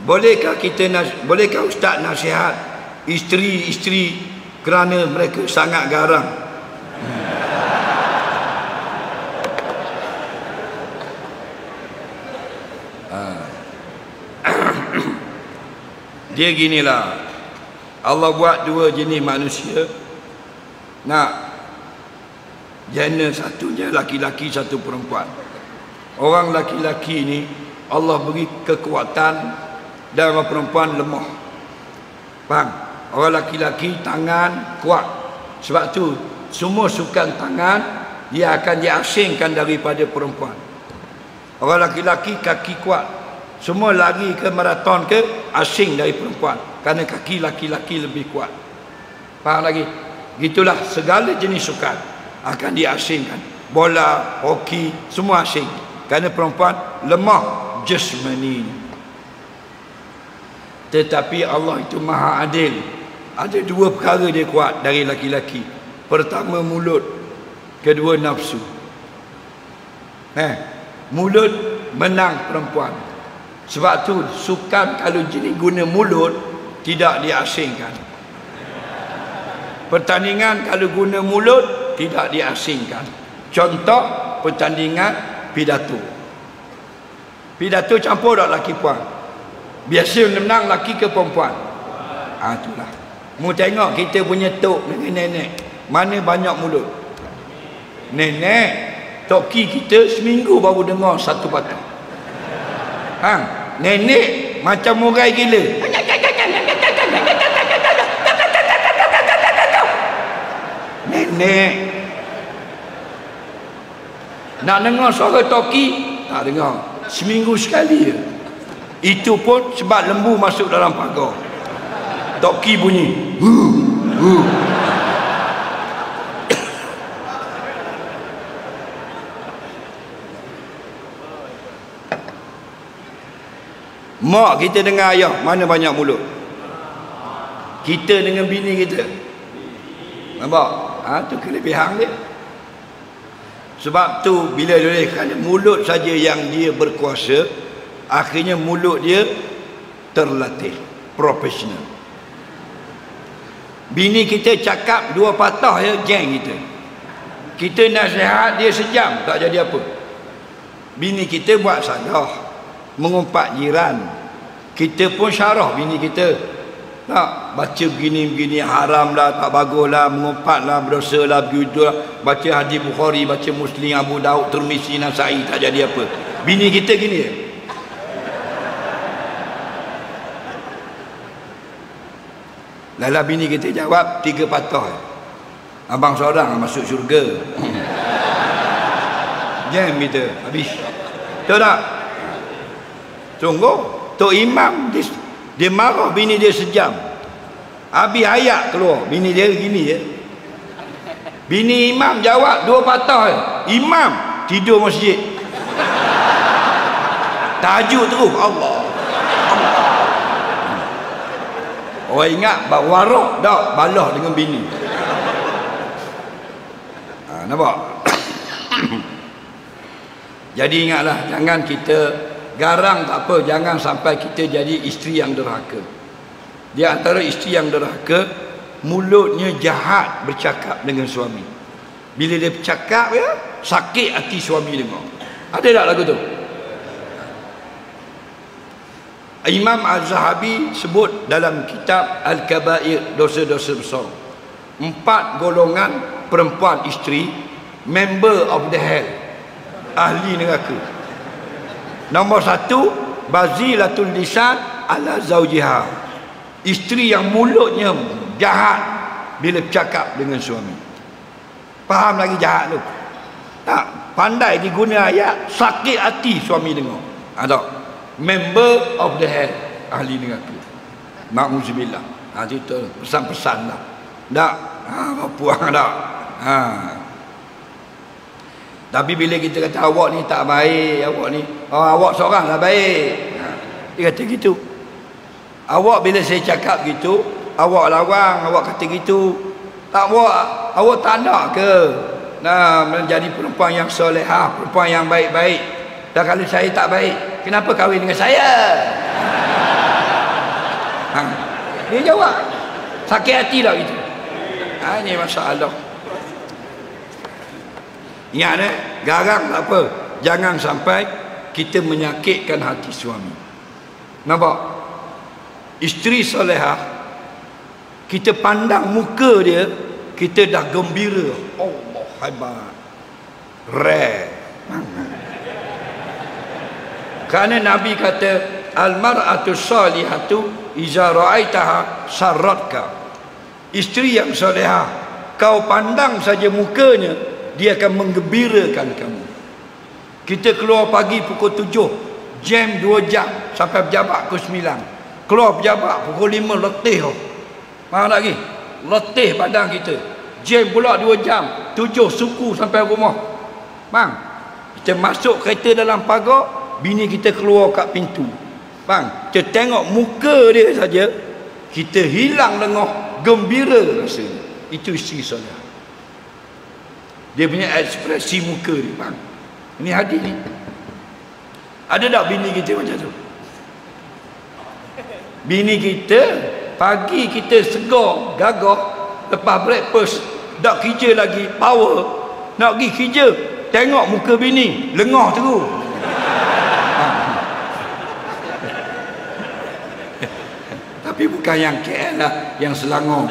bolehkah Ustaz nasihat isteri-isteri kerana mereka sangat garang? Dia ginilah, Allah buat dua jenis manusia. Nak jenis satunya laki-laki, satu perempuan. Orang laki-laki ni Allah beri kekuatan dan orang perempuan lemah. Faham? Orang laki-laki tangan kuat. Sebab tu semua sukan tangan dia akan diasingkan daripada perempuan. Orang laki-laki kaki kuat. Semua lari ke maraton ke asing dari perempuan, kerana kaki laki-laki lebih kuat. Faham lagi? Gitulah segala jenis sukan akan diasingkan. Bola, hoki, semua asing. Kerana perempuan lemah jasmani. Tetapi Allah itu maha adil. Ada dua perkara dia kuat dari laki-laki. Pertama mulut, kedua nafsu. Mulut menang perempuan. Sebab tu sukan kalau jenis guna mulut tidak diasingkan. Pertandingan kalau guna mulut tidak diasingkan. Contoh pertandingan pidato. Pidato campur tak laki puan? Biasa menang laki ke perempuan? Itulah. Mu tengok kita punya tok dengan nenek, mana banyak mulut? Nenek, toki kita seminggu baru dengar satu patah. Nenek macam murai gila. Nenek nak dengar suara toki tak dengar, seminggu sekali je. Itu pun sebab lembu masuk dalam pagar. Toki bunyi mak kita dengan ayah mana banyak mulut? Kita dengan bini kita. Nampak? Tu kelebihan dia. Sebab tu bila dia kerana mulut saja yang dia berkuasa, akhirnya mulut dia terlatih, profesional. Bini kita cakap dua patah ya, geng kita. Kita nasihat dia sejam tak jadi apa. Bini kita buat salah, mengumpat jiran, kita pun syarah bini kita, tak baca begini-begini haram lah, tak bagus lah, mengumpat lah, berdosa lah, begitu lah. Baca hadis Bukhari, baca Muslim, Abu Daud, Tirmizi, Nasai, tak jadi apa. Bini kita gini je. Lala bini kita jawab 3 patah, abang seorang masuk syurga. Jam kita habis. Tahu tak? Tunggu, Tok Imam dia marah bini dia sejam. Habis ayat keluar, bini dia gini je. Bini imam jawab 2 patah je. Imam tidur masjid. Tahajud terus, Allah. Orang ingat warak tak balah dengan bini. Nampak? Jadi ingatlah, jangan kita garang tak apa, jangan sampai kita jadi isteri yang derhaka. Di antara isteri yang derhaka, mulutnya jahat bercakap dengan suami. Bila dia bercakap ya, sakit hati suami dengar. Ada tak lagu tu? Imam Az-Zahabi sebut dalam kitab Al-Kabair, dosa-dosa besar, 4 golongan perempuan isteri, member of the hell, ahli neraka. Nombor 1, bazilatul lisan ala zawjiha, isteri yang mulutnya jahat bila bercakap dengan suami. Faham lagi jahat tu? Tak, pandai diguna ayat, sakit hati suami dengar. Tak? Member of the hell, ahli neraka. Ma'uzubillah. Itu pesan-pesan lah. Tak? Puang tak? Tapi bila kita kata awak ni tak baik, awak ni, awak seorang lah baik. Dia kata gitu. Awak bila saya cakap gitu, awak lawang, awak kata gitu. Tak, awak tak nak ke menjadi perempuan yang solehah, perempuan yang baik-baik? Dan kalau saya tak baik, kenapa kahwin dengan saya? Ha. Dia jawab. Sakit hati tak kita? Ini masalah. Ingat garang tak apa. Jangan sampai kita menyakitkan hati suami. Nampak? Isteri solehah, kita pandang muka dia, kita dah gembira. Allah hebat. Rare. Kerana Nabi kata, al-mar'atu salihatu iza ra'aitaha sarratka. Isteri yang solehah, kau pandang saja mukanya, dia akan menggembirakan kamu. Kita keluar pagi pukul 7, jam 2 jam sampai pejabat pukul 9. Keluar pejabat pukul 5 letih. Faham tak lagi? Letih badan kita. Jam pula 2 jam, 7 suku sampai rumah. Bang, kita masuk kereta dalam pagar, bini kita keluar kat pintu. Bang, kita tengok muka dia saja, kita hilang lengah, gembira rasanya. Itu isteri soleh. Dia punya ekspresi muka dia, bang. Ini hadis ni. Ada tak bini kita macam tu? Bini kita pagi kita segar, gagah, lepas breakfast dak kerja lagi, power, nak pergi kerja, tengok muka bini, lengah terus. Tapi bukan yang KL lah, yang Selangor.